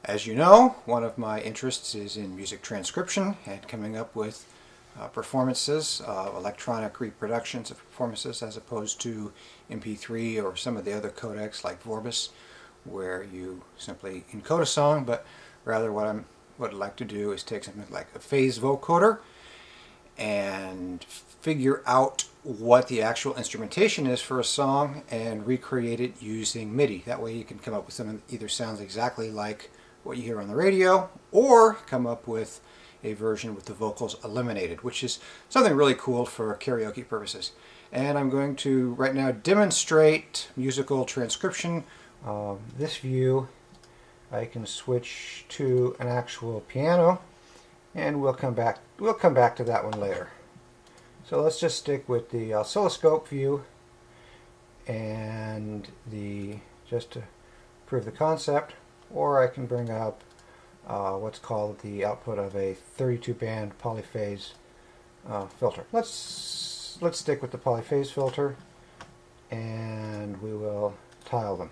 As you know, one of my interests is in music transcription and coming up with performances, electronic reproductions of performances as opposed to MP3 or some of the other codecs like Vorbis, where you simply encode a song, but rather what I'd like to do is take something like a phase vocoder and figure out what the actual instrumentation is for a song and recreate it using MIDI. That way you can come up with something that either sounds exactly like what you hear on the radio, or come up with a version with the vocals eliminated, which is something really cool for karaoke purposes. And I'm going to right now demonstrate musical transcription. This view I can switch to an actual piano, and we'll come back to that one later. So let's just stick with the oscilloscope view, and just to prove the concept. Or I can bring up what's called the output of a 32-band polyphase filter. Let's stick with the polyphase filter, and we will tile them.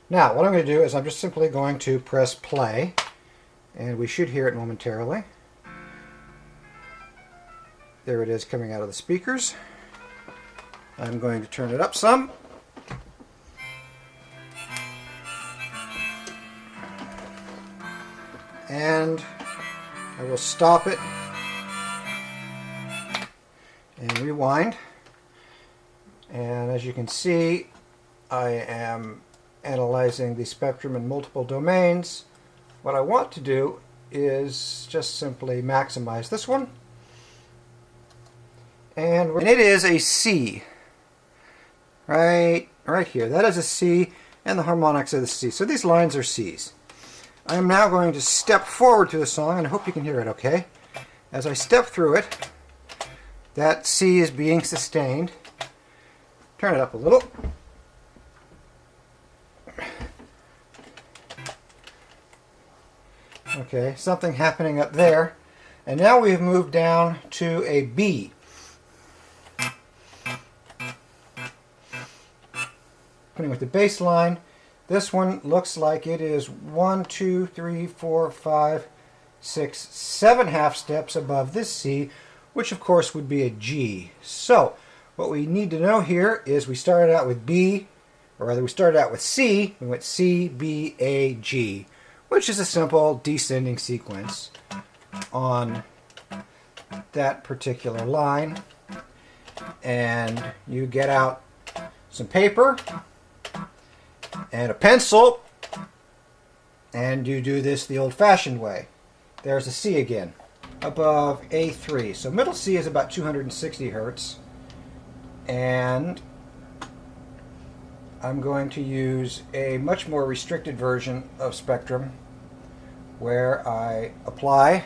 Now, what I'm going to do is I'm just simply going to press play, and we should hear it momentarily. There it is coming out of the speakers. I'm going to turn it up some. And I will stop it and rewind. And as you can see, I am analyzing the spectrum in multiple domains. What I want to do is just simply maximize this one. And it is a C. Right here. That is a C, and the harmonics are the C. So these lines are Cs. I am now going to step forward to the song, and I hope you can hear it okay. As I step through it, that C is being sustained. Turn it up a little. Okay, something happening up there. And now we've moved down to a B. Putting with the bass line. This one looks like it is 1, 2, 3, 4, 5, 6, 7 half steps above this C, which of course would be a G. So what we need to know here is we started out with B, or rather we started out with C, we went C, B, A, G, which is a simple descending sequence on that particular line. And you get out some paper and a pencil, and you do this the old-fashioned way. There's a C again, above A3. So middle C is about 260 Hertz, and I'm going to use a much more restricted version of spectrum, where I apply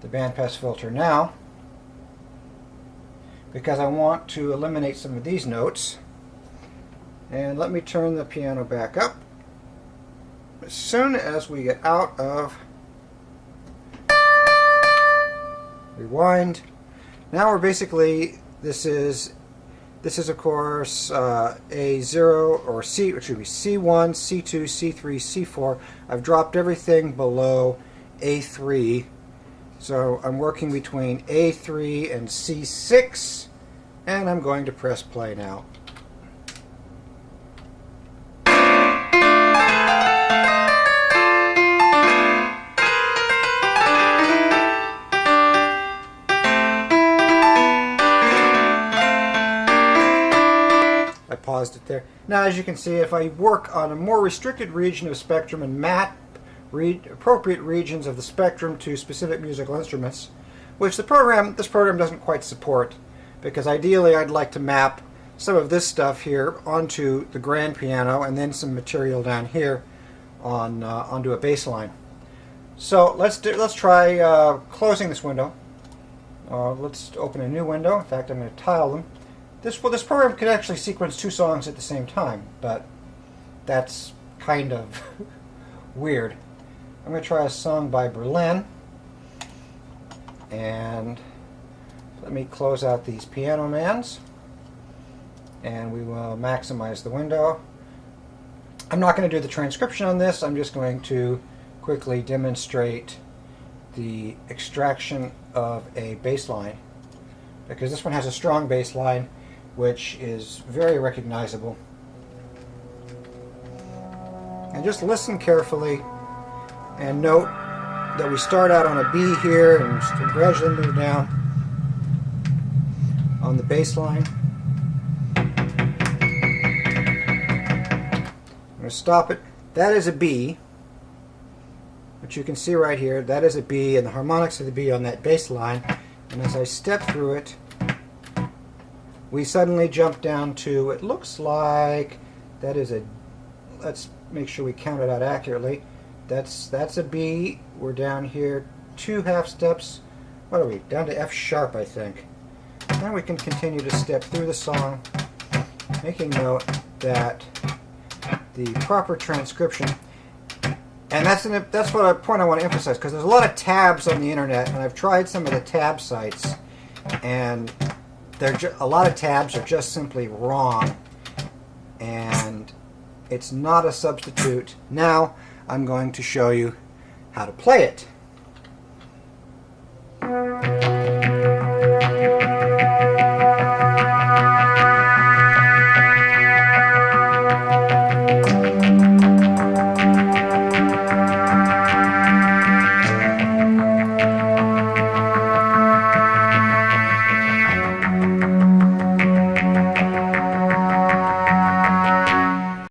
the bandpass filter now, because I want to eliminate some of these notes. And let me turn the piano back up. As soon as we get out of rewind, now we're basically, this is of course A0 or C, which would be C1, C2, C3, C4. I've dropped everything below A3, so I'm working between A3 and C6, and I'm going to press play now. Paused it there. Now, as you can see, if I work on a more restricted region of spectrum and map appropriate regions of the spectrum to specific musical instruments, which this program doesn't quite support, because ideally I'd like to map some of this stuff here onto the grand piano and then some material down here onto a bass line. So let's try closing this window. Let's open a new window. In fact, I'm going to tile them. This program could actually sequence 2 songs at the same time, but that's kind of weird. I'm going to try a song by Berlin, and let me close out these piano mans, and we will maximize the window. I'm not going to do the transcription on this. I'm just going to quickly demonstrate the extraction of a bass line, because this one has a strong bass line which is very recognizable. And just listen carefully and note that we start out on a B here and gradually move down on the bass line. I'm going to stop it. That is a B, which you can see right here. That is a B, and the harmonics of the B on that bass line. And as I step through it, we suddenly jump down to, it looks like that is a, let's make sure we count it out accurately. That's a B. We're down here 2 half steps. What are we? Down to F sharp, I think. Now we can continue to step through the song, making note that the proper transcription, and that's what a point I want to emphasize, because there's a lot of tabs on the internet, and I've tried some of the tab sites, and a lot of tabs are just simply wrong, and it's not a substitute. Now I'm going to show you how to play it.